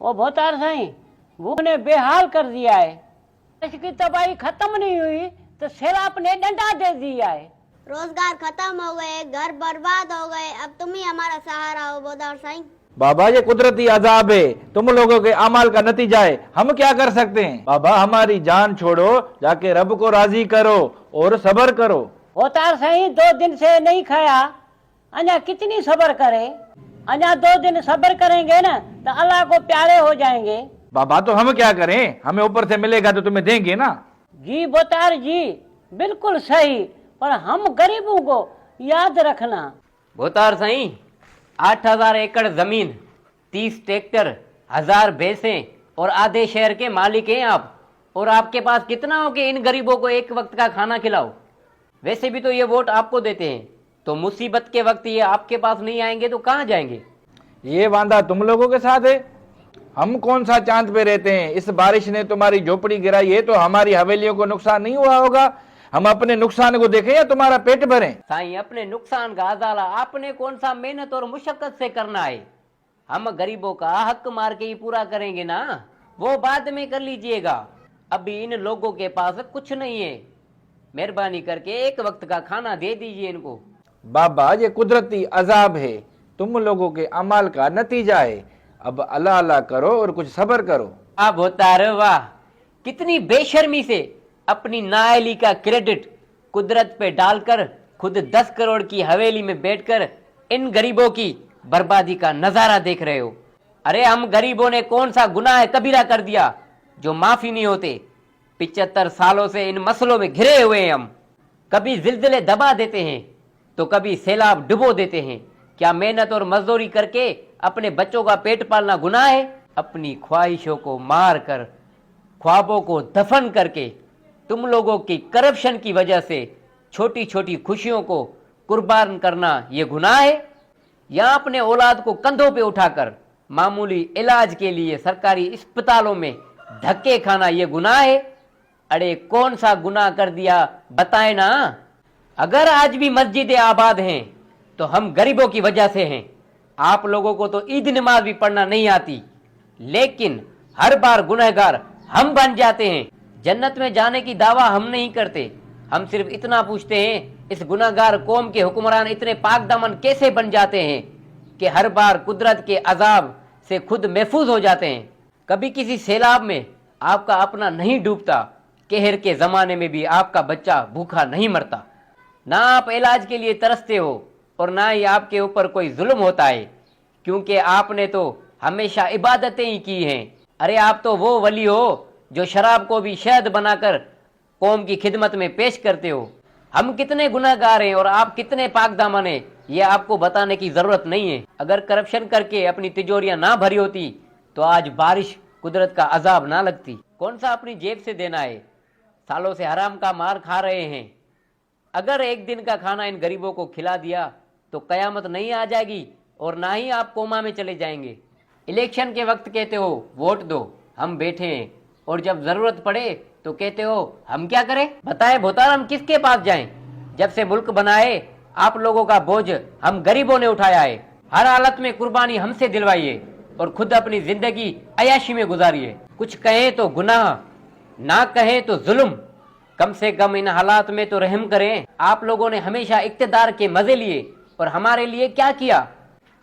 वो भोतार साईं, भूख ने बेहाल कर दिया है। देश की तबाही खत्म नहीं हुई तो सैलाब ने डंडा दे दिया है। रोजगार खत्म हो गए, घर बर्बाद हो गए, अब तुम ही हमारा सहारा हो भोतार साईं। बाबा ये कुदरती अजाब है, तुम लोगों के अमाल का नतीजा है, हम क्या कर सकते हैं। बाबा हमारी जान छोड़ो, जाके रब को राजी करो और सब्र करो। भोतार साईं 2 दिन से नहीं खाया, अना कितनी सब्र करे। अना 2 दिन सब्र करेंगे ना तो अल्लाह को प्यारे हो जाएंगे। बाबा तो हम क्या करें, हमें ऊपर से मिलेगा तो तुम्हें देंगे ना। जी भोतार जी, बिल्कुल सही, पर हम गरीबों को याद रखना। भोतार साईं, 8,000 एकड़ जमीन, 30 ट्रैक्टर, 1000 भैंसें और आधे शहर के मालिक हैं आप, और आपके पास कितना हो कि इन गरीबों को एक वक्त का खाना खिलाओ। वैसे भी तो ये वोट आपको देते हैं, तो मुसीबत के वक्त ये आपके पास नहीं आएंगे तो कहाँ जाएंगे। ये वादा तुम लोगों के साथ है, हम कौन सा चांद पे रहते हैं। इस बारिश ने तुम्हारी झोपड़ी गिराई है तो हमारी हवेलियों को नुकसान नहीं हुआ होगा। हम अपने नुकसान को देखें या तुम्हारा पेट भरें। साईं, अपने नुकसान का अजाला आपने कौन सा मेहनत और मुशक्कत से करना है। हम गरीबों का हक मार के ही पूरा करेंगे ना, वो बाद में कर लीजिएगा। अभी इन लोगों के पास कुछ नहीं है, मेहरबानी करके एक वक्त का खाना दे दीजिए इनको। बाबा ये कुदरती अजाब है, तुम लोगों के अमाल का नतीजा है। अब अल्लाह अल्लाह करो और कुछ सब्र करो। आप होता रे वाह, कितनी बेशर्मी से अपनी नाअहली का क्रेडिट कुदरत पे डालकर खुद 10 करोड़ की हवेली में बैठकर इन गरीबों की बर्बादी का नजारा देख रहे हो। अरे हम गरीबों ने कौन सा गुनाह कबीरा कर दिया जो माफी नहीं होते। 75 सालों से इन मसलों में घिरे हुए हैं हम। कभी जिलजिले दबा देते हैं तो कभी सैलाब डुबो देते हैं। क्या मेहनत और मजदूरी करके अपने बच्चों का पेट पालना गुनाह है। अपनी ख्वाहिशों को मार कर, ख्वाबों को दफन करके, तुम लोगों की करप्शन की वजह से छोटी छोटी खुशियों को कुर्बान करना ये गुनाह है, या अपने औलाद को कंधों पे उठाकर मामूली इलाज के लिए सरकारी अस्पतालों में धक्के खाना ये गुनाह है। अरे कौन सा गुनाह कर दिया बताए ना। अगर आज भी मस्जिदें आबाद हैं तो हम गरीबों की वजह से हैं। आप लोगों को तो ईद नमाज भी पढ़ना नहीं आती, लेकिन हर बार गुनहगार हम बन जाते हैं। जन्नत में जाने की दावा हम नहीं करते, हम सिर्फ इतना पूछते हैं इस गुनहगार कौम के हुक्मरान इतने पाक दामन कैसे बन जाते हैं कि हर बार कुदरत के अजाब से खुद महफूज हो जाते हैं। कभी किसी सैलाब में आपका अपना नहीं डूबता, कहर के जमाने में भी आपका बच्चा भूखा नहीं मरता। ना आप इलाज के लिए तरसते हो और ना ही आपके ऊपर कोई जुल्म होता है, क्योंकि आपने तो हमेशा इबादतें ही की हैं। अरे आप तो वो वली हो जो शराब को भी शहद बनाकर कौम की खिदमत में पेश करते हो। हम कितने गुनहगार हैं और आप कितने पाक दामन हैं, ये आपको बताने की जरूरत नहीं है। अगर करप्शन करके अपनी तिजोरियां ना भरी होती तो आज बारिश कुदरत का अजाब ना लगती। कौन सा अपनी जेब से देना है, सालों से हराम का मार खा रहे हैं। अगर एक दिन का खाना इन गरीबों को खिला दिया तो कयामत नहीं आ जाएगी और ना ही आप कोमा में चले जाएंगे। इलेक्शन के वक्त कहते हो वोट दो, हम बैठे हैं, और जब जरूरत पड़े तो कहते हो हम क्या करें। बताए भोतार, हम किसके पास जाएं। जब से मुल्क बनाए आप लोगों का बोझ हम गरीबों ने उठाया है। हर हालत में कुर्बानी हमसे दिलवाई है और खुद अपनी जिंदगी अयाशी में गुजारी है। कुछ कहें तो गुनाह, ना कहें तो जुल्म, कम से कम इन हालात में तो रहम करें। आप लोगों ने हमेशा इक्तदार के मजे लिए और हमारे लिए क्या किया।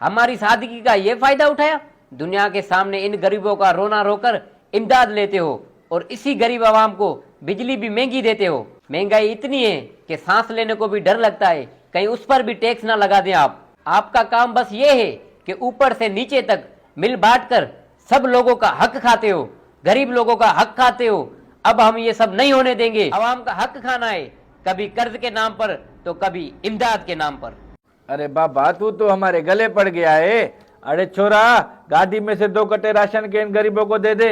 हमारी सादगी का ये फायदा उठाया। दुनिया के सामने इन गरीबों का रोना रोकर इमदाद लेते हो और इसी गरीब आवाम को बिजली भी महंगी देते हो। महंगाई इतनी है कि सांस लेने को भी डर लगता है, कहीं उस पर भी टैक्स ना लगा दें आप। आपका काम बस ये है कि ऊपर से नीचे तक मिल बांट कर सब लोगों का हक खाते हो, गरीब लोगों का हक खाते हो। अब हम ये सब नहीं होने देंगे। आवाम का हक खाना है, कभी कर्ज के नाम पर तो कभी इमदाद के नाम पर। अरे बाबा तू तो हमारे गले पड़ गया है। अरे छोरा, गाड़ी में से 2 कट्टे राशन के इन गरीबों को दे दे।